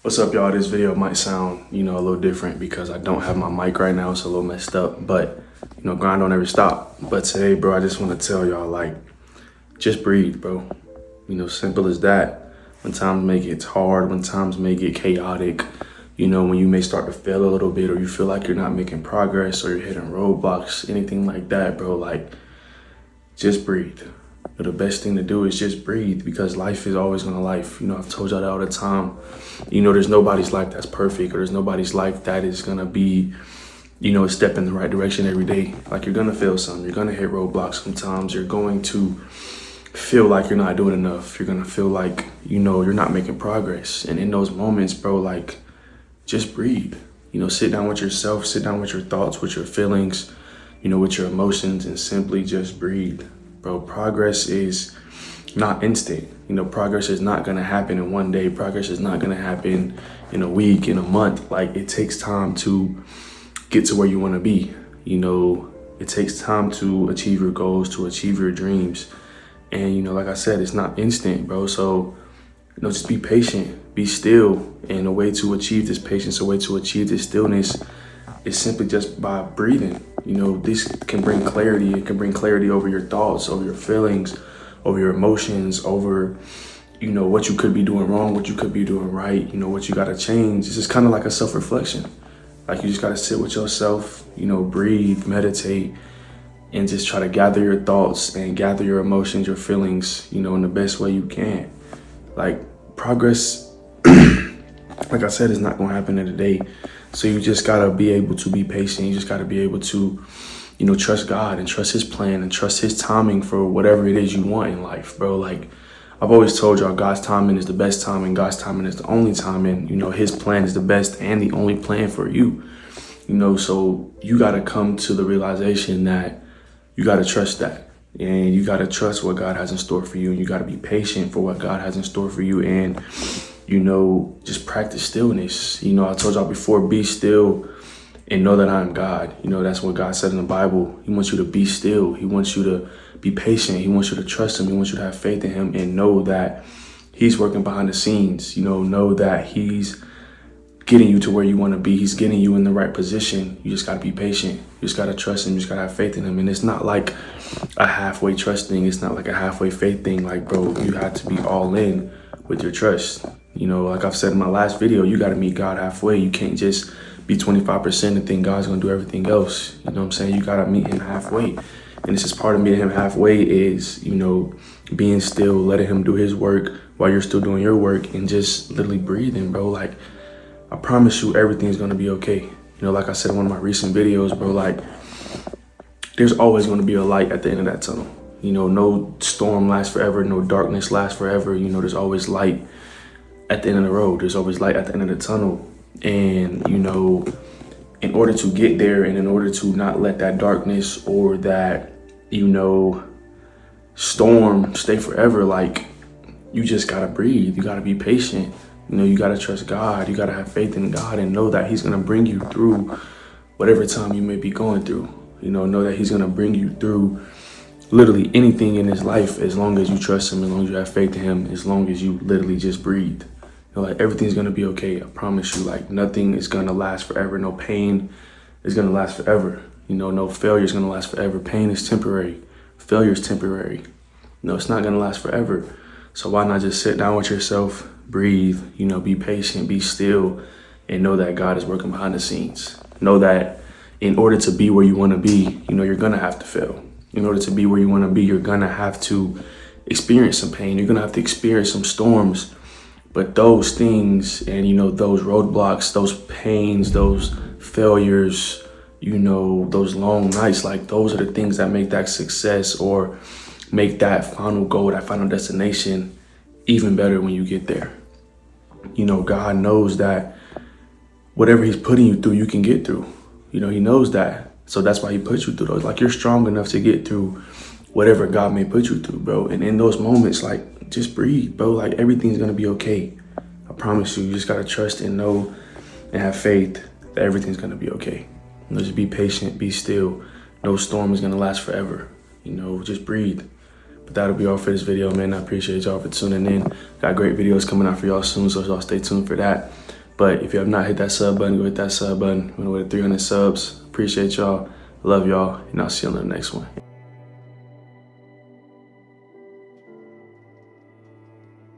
What's up, y'all? This video might sound, a little different because I don't have my mic right now. It's a little messed up, but, grind don't ever stop. But today, bro, I just want to tell y'all, just breathe, bro. Simple as that. When times may get hard, when times may get chaotic, when you may start to fail a little bit or you feel like you're not making progress or you're hitting roadblocks, anything like that, bro, just breathe. The best thing to do is just breathe because life is always gonna life. I've told y'all that all the time. There's nobody's life that's perfect or there's nobody's life that is gonna be, a step in the right direction every day. You're gonna fail some, you're gonna hit roadblocks sometimes, you're going to feel like you're not doing enough. You're gonna feel like, you're not making progress. And in those moments, bro, just breathe. Sit down with yourself, sit down with your thoughts, with your feelings, with your emotions and simply just breathe. Bro, progress is not instant. Progress is not gonna happen in one day. Progress is not gonna happen in a week, in a month. It takes time to get to where you wanna be. It takes time to achieve your goals, to achieve your dreams. And, like I said, it's not instant, bro. So, just be patient, be still. And a way to achieve this patience, a way to achieve this stillness is simply just by breathing. This can bring clarity. It can bring clarity over your thoughts, over your feelings, over your emotions, over, what you could be doing wrong, what you could be doing right, what you got to change. It's just kind of like a self-reflection. You just got to sit with yourself, breathe, meditate, and just try to gather your thoughts and gather your emotions, your feelings, in the best way you can. Progress, like I said, is not going to happen in a day. So you just got to be able to be patient. You just got to be able to, trust God and trust his plan and trust his timing for whatever it is you want in life, bro. I've always told y'all, God's timing is the best timing. God's timing is the only timing. His plan is the best and the only plan for you. So you got to come to the realization that you got to trust that. And you got to trust what God has in store for you. And you got to be patient for what God has in store for you. And just practice stillness. I told y'all before, be still and know that I am God. That's what God said in the Bible. He wants you to be still. He wants you to be patient. He wants you to trust him. He wants you to have faith in him and know that he's working behind the scenes. Know that he's getting you to where you want to be. He's getting you in the right position. You just got to be patient. You just got to trust him. You just got to have faith in him. And it's not like a halfway trust thing. It's not like a halfway faith thing. Bro, you have to be all in with your trust. Like I've said in my last video, you got to meet God halfway. You can't just be 25% and think God's going to do everything else. You know what I'm saying? You got to meet him halfway. And this is part of meeting him halfway is, being still, letting him do his work while you're still doing your work and just literally breathing, bro. I promise you everything's going to be okay. Like I said in one of my recent videos, bro, there's always going to be a light at the end of that tunnel. No storm lasts forever. No darkness lasts forever. There's always light at the end of the road. There's always light at the end of the tunnel. And, in order to get there and in order to not let that darkness or that, storm stay forever, you just got to breathe. You got to be patient. You got to trust God. You got to have faith in God and know that he's going to bring you through whatever time you may be going through. Know that he's going to bring you through literally anything in his life as long as you trust him, as long as you have faith in him, as long as you literally just breathe. Everything's going to be okay. I promise you, nothing is going to last forever. No pain is going to last forever. No failure is going to last forever. Pain is temporary. Failure is temporary. It's not going to last forever. So why not just sit down with yourself, breathe, be patient, be still, and know that God is working behind the scenes. Know that in order to be where you want to be, you're going to have to fail. In order to be where you want to be, you're going to have to experience some pain. You're going to have to experience some storms. But those things and, those roadblocks, those pains, those failures, those long nights, those are the things that make that success or make that final goal, that final destination even better when you get there. God knows that whatever he's putting you through, you can get through. He knows that. So that's why he puts you through those. You're strong enough to get through whatever God may put you through, bro. And in those moments, just breathe, bro. Everything's going to be okay. I promise you. You just got to trust and know and have faith that everything's going to be okay. Just be patient, be still. No storm is going to last forever. Just breathe. But that'll be all for this video, man. I appreciate y'all for tuning in. Got great videos coming out for y'all soon, so y'all stay tuned for that. But if you have not hit that sub button, go hit that sub button. We're on the way to 300 subs. Appreciate y'all. Love y'all. And I'll see you on the next one.